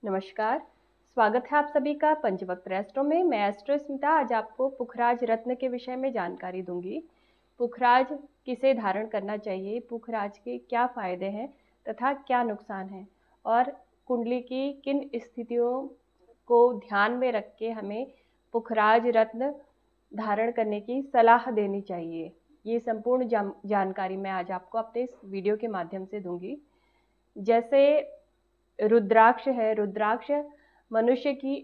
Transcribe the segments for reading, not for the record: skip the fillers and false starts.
नमस्कार। स्वागत है आप सभी का पंचवक्त एस्ट्रो में। मैं एस्ट्रो स्मिता आज आपको पुखराज रत्न के विषय में जानकारी दूंगी। पुखराज किसे धारण करना चाहिए, पुखराज के क्या फायदे हैं तथा क्या नुकसान हैं, और कुंडली की किन स्थितियों को ध्यान में रख के हमें पुखराज रत्न धारण करने की सलाह देनी चाहिए। ये संपूर्ण जानकारी मैं आज आपको अपने इस वीडियो के माध्यम से दूंगी। जैसे रुद्राक्ष है, रुद्राक्ष मनुष्य की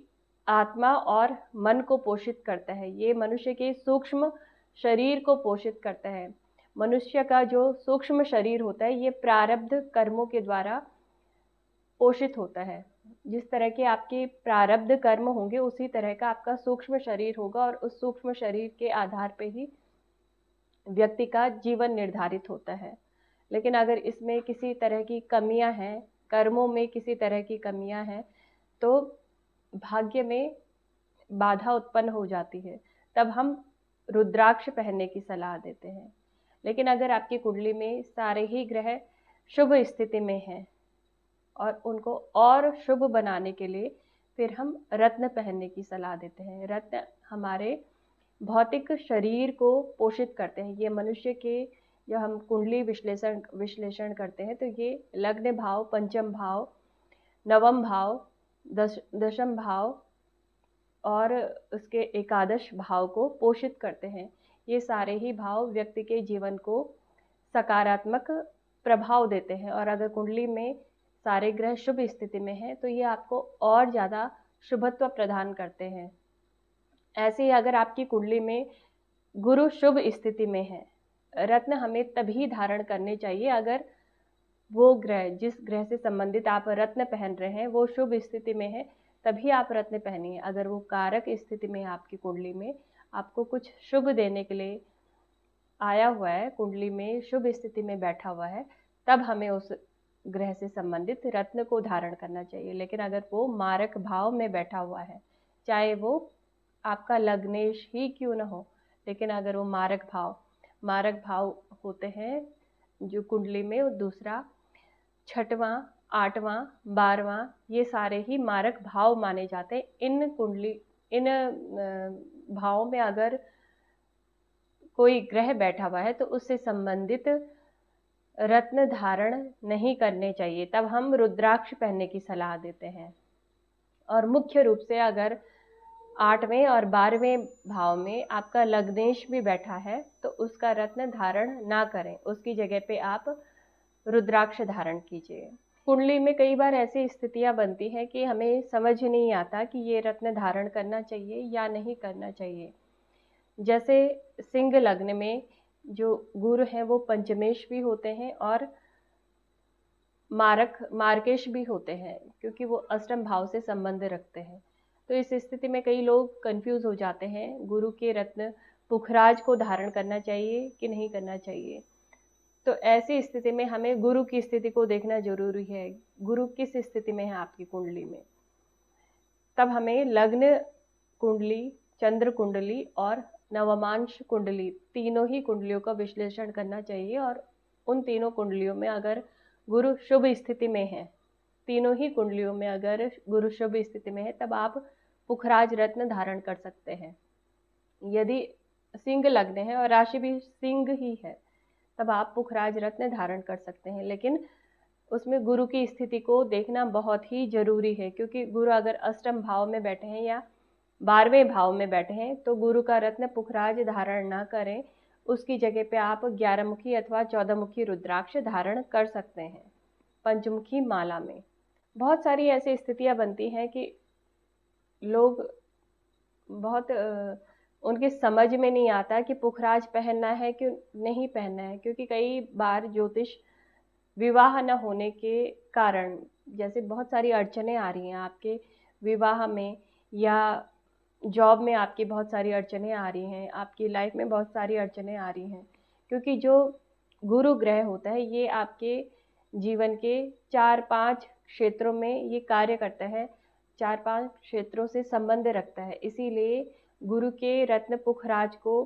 आत्मा और मन को पोषित करता है। ये मनुष्य के सूक्ष्म शरीर को पोषित करता है। मनुष्य का जो सूक्ष्म शरीर होता है ये प्रारब्ध कर्मों के द्वारा पोषित होता है। जिस तरह के आपके प्रारब्ध कर्म होंगे उसी तरह का आपका सूक्ष्म शरीर होगा, और उस सूक्ष्म शरीर के आधार पर ही व्यक्ति का जीवन निर्धारित होता है। लेकिन अगर इसमें किसी तरह की कमियां हैं, कर्मों में किसी तरह की कमियां हैं, तो भाग्य में बाधा उत्पन्न हो जाती है। तब हम रुद्राक्ष पहनने की सलाह देते हैं। लेकिन अगर आपकी कुंडली में सारे ही ग्रह शुभ स्थिति में हैं और उनको और शुभ बनाने के लिए फिर हम रत्न पहनने की सलाह देते हैं। रत्न हमारे भौतिक शरीर को पोषित करते हैं। ये मनुष्य के जब हम कुंडली विश्लेषण करते हैं तो ये लग्न भाव, पंचम भाव, नवम भाव, दशम भाव और उसके एकादश भाव को पोषित करते हैं। ये सारे ही भाव व्यक्ति के जीवन को सकारात्मक प्रभाव देते हैं, और अगर कुंडली में सारे ग्रह शुभ स्थिति में हैं तो ये आपको और ज़्यादा शुभत्व प्रदान करते हैं। ऐसे ही अगर आपकी कुंडली में गुरु शुभ स्थिति में है, रत्न हमें तभी धारण करने चाहिए अगर वो ग्रह, जिस ग्रह से संबंधित आप रत्न पहन रहे हैं वो शुभ स्थिति में है, तभी आप रत्न पहनिए। अगर वो कारक स्थिति में आपकी कुंडली में आपको कुछ शुभ देने के लिए आया हुआ है, कुंडली में शुभ स्थिति में बैठा हुआ है, तब हमें उस ग्रह से संबंधित रत्न को धारण करना चाहिए। लेकिन अगर वो मारक भाव में बैठा हुआ है, चाहे वो आपका लग्नेश ही क्यों न हो, लेकिन अगर वो मारक भाव होते हैं जो कुंडली में, दूसरा, छठवां, आठवां, 12वां, ये सारे ही मारक भाव माने जाते हैं। इन भावों में अगर कोई ग्रह बैठा हुआ है तो उससे संबंधित रत्न धारण नहीं करने चाहिए। तब हम रुद्राक्ष पहनने की सलाह देते हैं। और मुख्य रूप से अगर 8वें और 12वें भाव में आपका लग्नेश भी बैठा है तो उसका रत्न धारण ना करें, उसकी जगह पे आप रुद्राक्ष धारण कीजिए। कुंडली में कई बार ऐसी स्थितियां बनती हैं कि हमें समझ नहीं आता कि ये रत्न धारण करना चाहिए या नहीं करना चाहिए। जैसे सिंह लग्न में जो गुरु हैं वो पंचमेश भी होते हैं और मार्केश भी होते हैं, क्योंकि वो अष्टम भाव से संबंध रखते हैं। तो इस स्थिति में कई लोग कंफ्यूज हो जाते हैं, गुरु के रत्न पुखराज को धारण करना चाहिए कि नहीं करना चाहिए। तो ऐसी स्थिति में हमें गुरु की स्थिति को देखना जरूरी है। गुरु किस स्थिति में है आपकी कुंडली में, तब हमें लग्न कुंडली, चंद्र कुंडली और नवमांश कुंडली, तीनों ही कुंडलियों का विश्लेषण करना चाहिए। और उन तीनों कुंडलियों में अगर गुरु शुभ स्थिति में है, तीनों ही कुंडलियों में अगर गुरु शुभ स्थिति में है, तब आप पुखराज रत्न धारण कर सकते हैं। यदि सिंह लग्न है और राशि भी सिंह ही है, तब आप पुखराज रत्न धारण कर सकते हैं। लेकिन उसमें गुरु की स्थिति को देखना बहुत ही जरूरी है, क्योंकि गुरु अगर अष्टम भाव में बैठे हैं या 12वें भाव में बैठे हैं तो गुरु का रत्न पुखराज धारण ना करें, उसकी जगह पे आप 11मुखी अथवा 14मुखी रुद्राक्ष धारण कर सकते हैं पंचमुखी माला में। बहुत सारी ऐसी स्थितियां बनती हैं कि लोग बहुत उनके समझ में नहीं आता कि पुखराज पहनना है कि नहीं पहनना है, क्योंकि कई बार ज्योतिष विवाह न होने के कारण जैसे बहुत सारी अड़चनें आ रही हैं आपके विवाह में, या जॉब में आपकी बहुत सारी अड़चनें आ रही हैं, आपकी लाइफ में बहुत सारी अड़चनें आ रही हैं, क्योंकि जो गुरु ग्रह होता है ये आपके जीवन के 4-5 क्षेत्रों में ये कार्य करता है, 4-5 क्षेत्रों से संबंध रखता है। इसीलिए गुरु के रत्न पुखराज को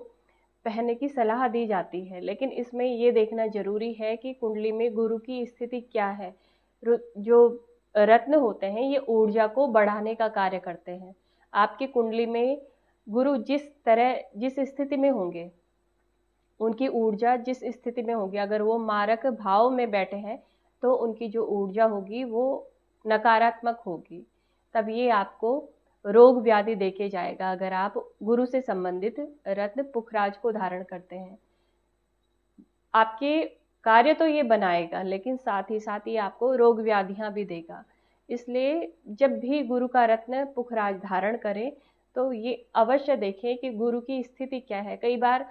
पहनने की सलाह दी जाती है। लेकिन इसमें ये देखना जरूरी है कि कुंडली में गुरु की स्थिति क्या है। जो रत्न होते हैं ये ऊर्जा को बढ़ाने का कार्य करते हैं। आपकी कुंडली में गुरु जिस स्थिति में होंगे, उनकी ऊर्जा जिस स्थिति में होगी, अगर वो मारक भाव में बैठे हैं तो उनकी जो ऊर्जा होगी वो नकारात्मक होगी। तब ये आपको रोग व्याधि देके जाएगा अगर आप गुरु से संबंधित रत्न पुखराज को धारण करते हैं। आपके कार्य तो ये बनाएगा, लेकिन साथ ही आपको रोग व्याधियां भी देगा। इसलिए जब भी गुरु का रत्न पुखराज धारण करें तो ये अवश्य देखें कि गुरु की स्थिति क्या है। कई बार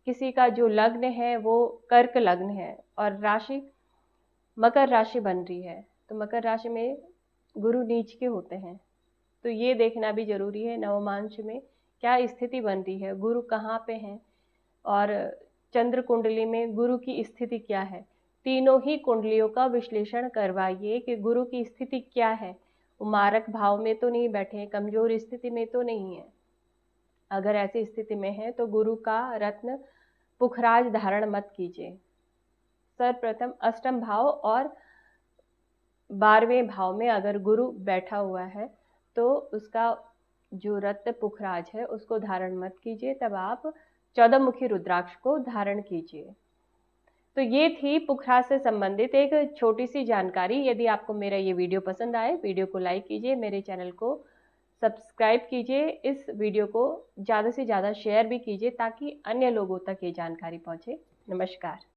किसी का जो लग्न है वो कर्क लग्न है और राशि मकर राशि बन रही है, तो मकर राशि में गुरु नीच के होते हैं, तो ये देखना भी जरूरी है नवमांश में क्या स्थिति बन रही है, गुरु कहाँ पे हैं और चंद्र कुंडली में गुरु की स्थिति क्या है। तीनों ही कुंडलियों का विश्लेषण करवाइए कि गुरु की स्थिति क्या है, वो मारक भाव में तो नहीं बैठे हैं, कमजोर स्थिति में तो नहीं है। अगर ऐसी स्थिति में है तो गुरु का रत्न पुखराज धारण मत कीजिए। सर्वप्रथम अष्टम भाव और 12वें भाव में अगर गुरु बैठा हुआ है तो उसका जो रत्न पुखराज है उसको धारण मत कीजिए, तब आप 14 मुखी रुद्राक्ष को धारण कीजिए। तो ये थी पुखराज से संबंधित एक छोटी सी जानकारी। यदि आपको मेरा ये वीडियो पसंद आए, वीडियो को लाइक कीजिए, मेरे चैनल को सब्सक्राइब कीजिए, इस वीडियो को ज़्यादा से ज़्यादा शेयर भी कीजिए ताकि अन्य लोगों तक ये जानकारी पहुँचे। नमस्कार।